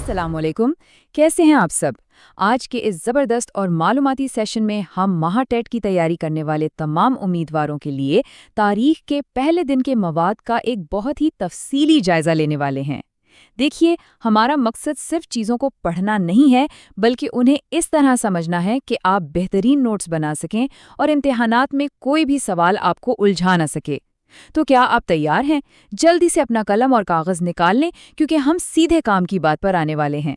अस्सलाम वालेकुम। कैसे हैं आप सब? आज के इस ज़बरदस्त और मालूमाती सेशन में हम महाटेट की तैयारी करने वाले तमाम उम्मीदवारों के लिए तारीख के पहले दिन के मवाद का एक बहुत ही तफसीली जायज़ा लेने वाले हैं। देखिए, हमारा मकसद सिर्फ चीज़ों को पढ़ना नहीं है, बल्कि उन्हें इस तरह समझना है कि आप बेहतरीन नोट्स बना सकें और इम्तिहानात में कोई भी सवाल आपको उलझा न सके। तो क्या आप तैयार हैं? जल्दी से अपना कलम और कागज़ निकाल लें, क्योंकि हम सीधे काम की बात पर आने वाले हैं।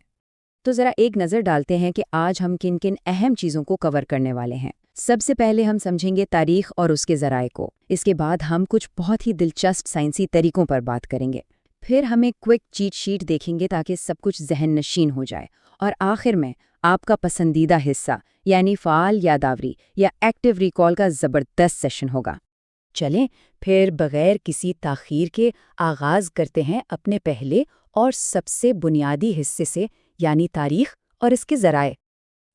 तो ज़रा एक नज़र डालते हैं कि आज हम किन किन अहम चीज़ों को कवर करने वाले हैं। सबसे पहले हम समझेंगे तारीख और उसके ज़राए को। इसके बाद हम कुछ बहुत ही दिलचस्प साइंसी तरीकों पर बात करेंगे। फिर हम एक क्विक चीट शीट देखेंगे ताकि सब कुछ जहन नशीन हो जाए। और आखिर में आपका पसंदीदा हिस्सा यानी फ़ाल यादावरी या एक्टिव रिकॉल का ज़बरदस्त सेशन होगा। चलें फिर बगैर किसी ताख़ीर के आगाज़ करते हैं अपने पहले और सबसे बुनियादी हिस्से से, यानी तारीख़ और इसके ज़राए।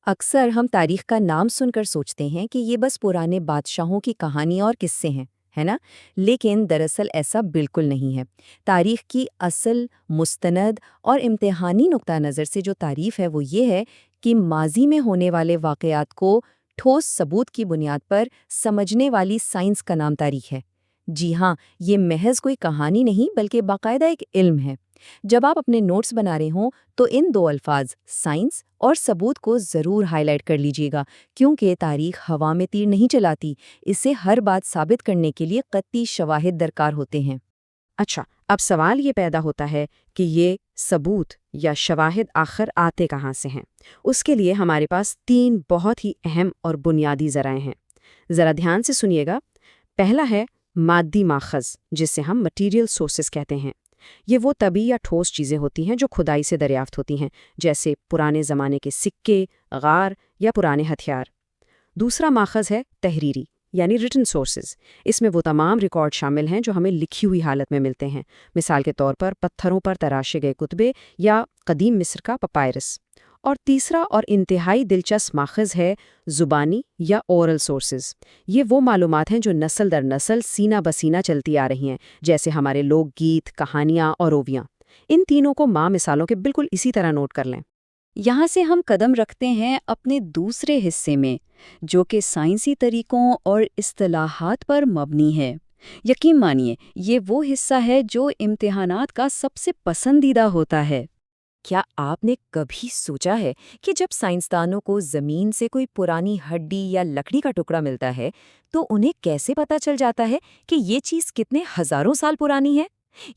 अक्सर हम तारीख़ का नाम सुनकर सोचते हैं कि ये बस पुराने बादशाहों की कहानी और किस्से हैं, है ना? लेकिन दरअसल ऐसा बिल्कुल नहीं है। तारीख़ की असल, मुस्तनद और इम्तिहानी नुक्ता नज़र से जो तारीफ़ है वो ये है कि माजी में होने वाले वाक़यात को ठोस सबूत की बुनियाद पर समझने वाली साइंस का नाम तारीख़ है। जी हाँ, ये महज कोई कहानी नहीं बल्कि बाकायदा एक इल्म है। जब आप अपने नोट्स बना रहे हों तो इन दो अल्फाज साइंस और सबूत को ज़रूर हाईलाइट कर लीजिएगा, क्योंकि तारीख़ हवा में तीर नहीं चलाती। इसे हर बात साबित करने के लिए कतई शवाहिद दरकार होते हैं। अच्छा, अब सवाल ये पैदा होता है कि ये सबूत या शवाहिद आखिर आते कहाँ से हैं? उसके लिए हमारे पास 3 बहुत ही अहम और बुनियादी ज़राए हैं। ज़रा ध्यान से सुनिएगा। पहला है मादी माखज़, जिसे हम मटीरियल सोर्सेस कहते हैं। ये वो तभी या ठोस चीज़ें होती हैं जो खुदाई से दरियाफ्त होती हैं, जैसे पुराने ज़माने के सिक्के, गार या पुराने हथियार। दूसरा माखज़ है तहरीरी यानी रिटन सोर्सेज। इसमें वो तमाम रिकॉर्ड शामिल हैं जो हमें लिखी हुई हालत में मिलते हैं, मिसाल के तौर पर पत्थरों पर तराशे गए कुतबे या कदीम मिस्र का पपायरस। और तीसरा और इंतहाई दिलचस्प माखज़ है ज़ुबानी या ओरल सोर्सेज। ये वो मालूमात हैं जो नस्ल दर नस्ल सीना बसीना चलती आ रही हैं, जैसे हमारे लोकगीत, कहानियाँ और ओवियाँ। इन तीनों को माँ मिसालों के बिल्कुल इसी तरह नोट कर लें। यहाँ से हम कदम रखते हैं अपने दूसरे हिस्से में, जो कि साइंसी तरीकों और इस्तिलाहात पर मबनी है। यकीन मानिए, ये वो हिस्सा है जो इम्तिहानात का सबसे पसंदीदा होता है। क्या आपने कभी सोचा है कि जब साइंसदानों को ज़मीन से कोई पुरानी हड्डी या लकड़ी का टुकड़ा मिलता है, तो उन्हें कैसे पता चल जाता है कि ये चीज़ कितने हज़ारों साल पुरानी है?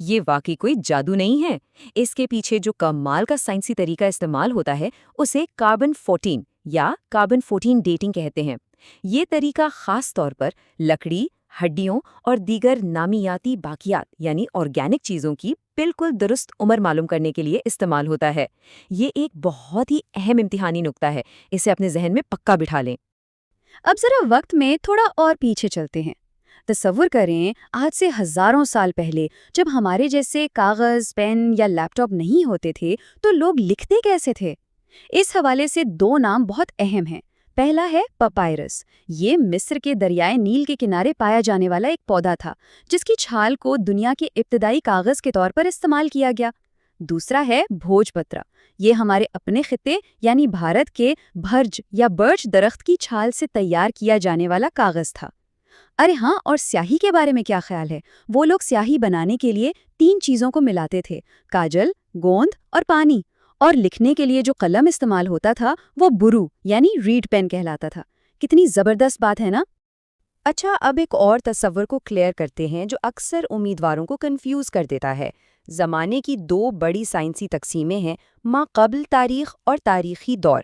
ये वाकई कोई जादू नहीं है। इसके पीछे जो कमाल का साइंसी तरीका इस्तेमाल होता है, उसे कार्बन 14 या कार्बन 14 डेटिंग कहते हैं। ये तरीका ख़ास तौर पर लकड़ी, हड्डियों और दीगर नामियाती बाकियात यानी ऑर्गेनिक चीज़ों की बिल्कुल दुरुस्त उम्र मालूम करने के लिए इस्तेमाल होता है। ये एक बहुत ही अहम इम्तिहानी नुक्ता है, इसे अपने जहन में पक्का बिठा लें। अब जरा वक्त में थोड़ा और पीछे चलते हैं। तसव्वुर करें, आज से हजारों साल पहले जब हमारे जैसे कागज़, पेन या लैपटॉप नहीं होते थे, तो लोग लिखते कैसे थे? इस हवाले से 2 नाम बहुत अहम हैं। पहला है पपायरस। ये मिस्र के दरियाए नील के किनारे पाया जाने वाला एक पौधा था, जिसकी छाल को दुनिया के इब्तदाई कागज़ के तौर पर इस्तेमाल किया गया। दूसरा है भोजपत्र। ये हमारे अपने खित्ते यानी भारत के भर्ज या बर्च दरख्त की छाल से तैयार किया जाने वाला कागज़ था। अरे हाँ, और स्याही के बारे में क्या ख्याल है? वो लोग स्याही बनाने के लिए 3 चीज़ों को मिलाते थे: काजल, गोंद और पानी। और लिखने के लिए जो कलम इस्तेमाल होता था वो बुरु यानी रीड पेन कहलाता था। कितनी ज़बरदस्त बात है ना? अच्छा, अब एक और तस्वर को क्लियर करते हैं जो अक्सर उम्मीदवारों को कंफ्यूज कर देता है। ज़माने की 2 बड़ी साइंसी तकसीमें हैं, माक़बल तारीख़ और तारीख़ी दौर।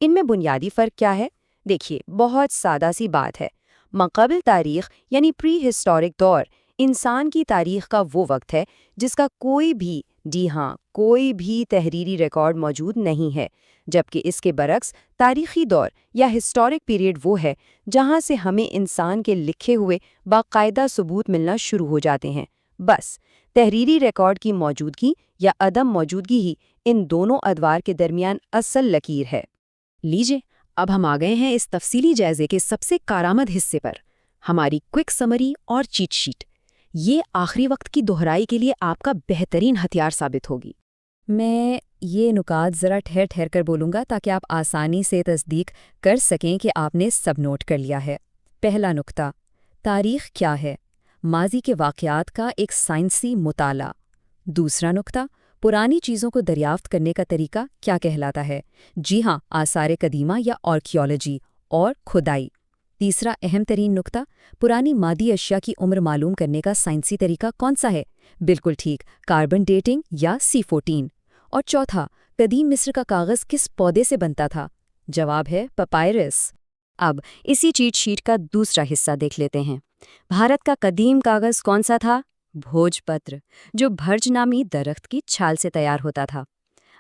इनमें बुनियादी फ़र्क क्या है? देखिए, बहुत सादा सी बात है। माक़बल तारीख़ यानी प्री हिस्टोरिक दौर इंसान की तारीख़ का वो वक्त है जिसका कोई भी, जी हाँ, कोई भी तहरीरी रिकॉर्ड मौजूद नहीं है। जबकि इसके बरक्स तारीख़ी दौर या हिस्टोरिक पीरियड वो है जहाँ से हमें इंसान के लिखे हुए बाकायदा सबूत मिलना शुरू हो जाते हैं। बस तहरीरी रिकॉर्ड की मौजूदगी या अदम मौजूदगी ही इन दोनों अदवार के दरमियान असल लकीर है। लीजिए, अब हम आ गए हैं इस तफसीली जायजे के सबसे कारामद हिस्से पर, हमारी क्विक समरी और चीट शीट। ये आखिरी वक्त की दोहराई के लिए आपका बेहतरीन हथियार साबित होगी। میں یہ نکات ذرا ٹھہر ٹھہر کر بولوں گا تاکہ آپ آسانی سے تصدیق کر سکیں کہ آپ نے سب نوٹ کر لیا ہے۔ پہلا نکتہ، تاریخ کیا ہے؟ ماضی کے واقعات کا ایک سائنسی مطالعہ۔ دوسرا نکتہ، پرانی چیزوں کو دریافت کرنے کا طریقہ کیا کہلاتا ہے؟ جی ہاں، آثار قدیمہ یا آرکیالوجی اور کھدائی۔ تیسرا اہم ترین نکتہ، پرانی مادی اشیاء کی عمر معلوم کرنے کا سائنسی طریقہ کون سا ہے؟ بالکل ٹھیک، کاربن ڈیٹنگ یا C14۔ اور چوتھا، قدیم مصر کا کاغذ کس پودے سے بنتا تھا؟ جواب ہے پپائرس۔ اب اسی چیٹ شیٹ کا دوسرا حصہ دیکھ لیتے ہیں۔ بھارت کا قدیم کاغذ کون سا تھا؟ بھوج پتر، جو بھرج نامی درخت کی چھال سے تیار ہوتا تھا۔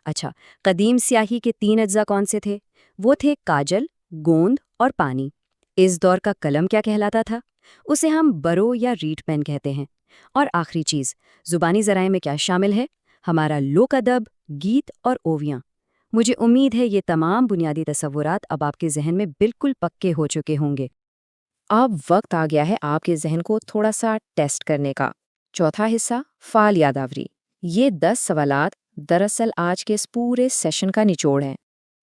اچھا، قدیم سیاہی کے 3 اجزاء کون سے تھے؟ وہ تھے کاجل، گوند اور پانی۔ اس دور کا قلم کیا کہلاتا تھا؟ اسے ہم برو یا ریڈ پین کہتے ہیں۔ اور آخری چیز، زبانی ذرائع میں کیا شامل ہے؟ ہمارا لوک ادب، گیت اور اوویاں۔ مجھے امید ہے یہ تمام بنیادی تصورات اب آپ کے ذہن میں بالکل پکے ہو چکے ہوں گے۔ اب وقت آ گیا ہے آپ کے ذہن کو تھوڑا سا ٹیسٹ کرنے کا۔ چوتھا حصہ، فعال یاداوری۔ یہ 10 سوالات دراصل آج کے اس پورے سیشن کا نچوڑ ہیں۔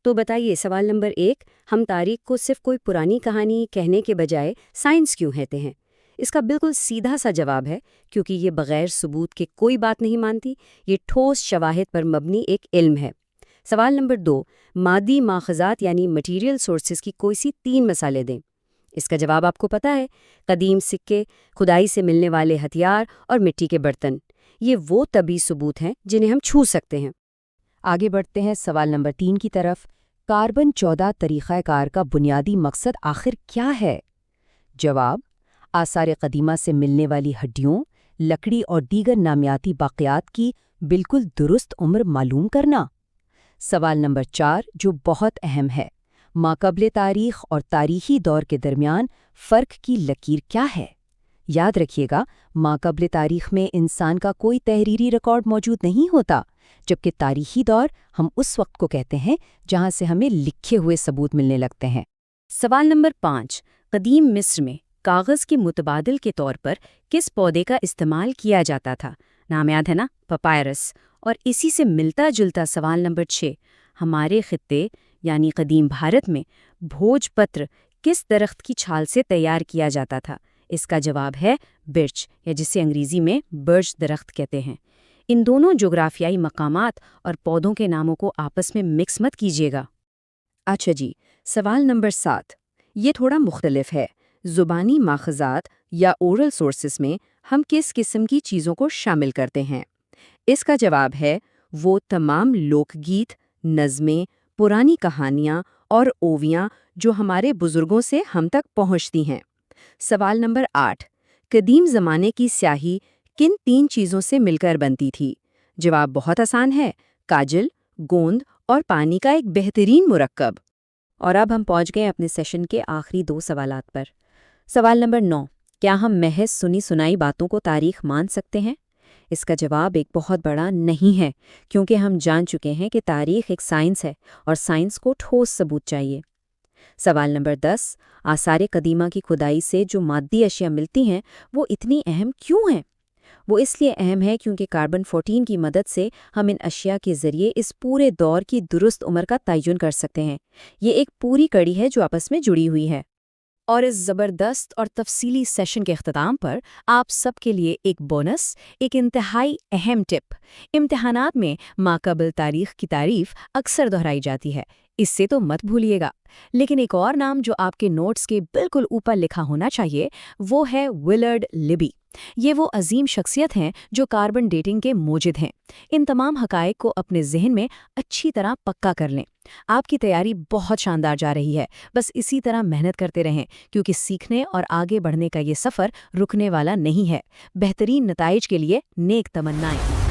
تو بتائیے، سوال نمبر 1، ہم تاریخ کو صرف کوئی پرانی کہانی کہنے کے بجائے سائنس کیوں کہتے ہیں؟ اس کا بالکل سیدھا سا جواب ہے کیونکہ یہ بغیر ثبوت کے کوئی بات نہیں مانتی، یہ ٹھوس شواہد پر مبنی ایک علم ہے۔ سوال نمبر 2، مادی ماخذات یعنی مٹیریل سورسز کی کوئی سی 3 مثالیں دیں۔ اس کا جواب آپ کو پتہ ہے، قدیم سکے، کھدائی سے ملنے والے ہتھیار اور مٹی کے برتن۔ یہ وہ طبی ثبوت ہیں جنہیں ہم چھو سکتے ہیں۔ آگے بڑھتے ہیں سوال نمبر 3 کی طرف۔ کاربن 14 طریقہ کار کا بنیادی مقصد آخر کیا ہے؟ جواب، آثار قدیمہ سے ملنے والی ہڈیوں، لکڑی اور دیگر نامیاتی باقیات کی بالکل درست عمر معلوم کرنا۔ سوال نمبر 4 جو بہت اہم ہے، ماقبل تاریخ اور تاریخی دور کے درمیان فرق کی لکیر کیا ہے؟ یاد رکھیے گا، ماقبل تاریخ میں انسان کا کوئی تحریری ریکارڈ موجود نہیں ہوتا، جبکہ تاریخی دور ہم اس وقت کو کہتے ہیں جہاں سے ہمیں لکھے ہوئے ثبوت ملنے لگتے ہیں۔ سوال نمبر 5، قدیم مصر میں کاغذ کے متبادل کے طور پر کس پودے کا استعمال کیا جاتا تھا؟ نام یاد ہے نا، پپائرس۔ اور اسی سے ملتا جلتا سوال نمبر 6، ہمارے خطے یعنی قدیم بھارت میں بھوج پتر کس درخت کی چھال سے تیار کیا جاتا تھا؟ اس کا جواب ہے برچ، یا جسے انگریزی میں برچ درخت کہتے ہیں۔ ان دونوں جغرافیائی مقامات اور پودوں کے ناموں کو آپس میں مکس مت کیجیے گا۔ اچھا جی، سوال نمبر 7، یہ تھوڑا مختلف ہے۔ زبانی ماخذات یا اورل سورسز میں ہم کس قسم کی چیزوں کو شامل کرتے ہیں؟ اس کا جواب ہے وہ تمام لوک گیت، نظمیں، پرانی کہانیاں اور اوویاں جو ہمارے بزرگوں سے ہم تک پہنچتی ہیں۔ سوال نمبر 8، قدیم زمانے کی سیاہی کن 3 چیزوں سے مل کر بنتی تھی؟ جواب بہت آسان ہے، کاجل، گوند اور پانی کا ایک بہترین مرکب۔ اور اب ہم پہنچ گئے اپنے سیشن کے آخری 2 سوالات پر۔ سوال نمبر 9، کیا ہم محض سنی سنائی باتوں کو تاریخ مان سکتے ہیں؟ اس کا جواب ایک بہت بڑا نہیں ہے، کیونکہ ہم جان چکے ہیں کہ تاریخ ایک سائنس ہے اور سائنس کو ٹھوس ثبوت چاہیے۔ سوال نمبر 10، آثار قدیمہ کی کھدائی سے جو مادی اشیاء ملتی ہیں وہ اتنی اہم کیوں ہیں؟ وہ اس لیے اہم ہے کیونکہ کاربن 14 کی مدد سے ہم ان اشیاء کے ذریعے اس پورے دور کی درست عمر کا تعین کر سکتے ہیں۔ یہ ایک پوری کڑی ہے جو آپس میں جڑی ہوئی ہے۔ اور اس زبردست اور تفصیلی سیشن کے اختتام پر آپ سب کے لیے ایک بونس، ایک انتہائی اہم ٹپ۔ امتحانات میں ماقبل تاریخ کی تعریف اکثر دہرائی جاتی ہے، اس سے تو مت بھولیے گا۔ لیکن ایک اور نام جو آپ کے نوٹس کے بالکل اوپر لکھا ہونا چاہیے وہ ہے ولرڈ لیبی۔ یہ وہ عظیم شخصیت ہیں جو کاربن ڈیٹنگ کے موجد ہیں۔ ان تمام حقائق کو اپنے ذہن میں اچھی طرح پکا کر لیں۔ آپ کی تیاری بہت شاندار جا رہی ہے، بس اسی طرح محنت کرتے رہیں کیونکہ سیکھنے اور آگے بڑھنے کا یہ سفر رکنے والا نہیں ہے۔ بہترین نتائج کے لیے نیک تمنائیں۔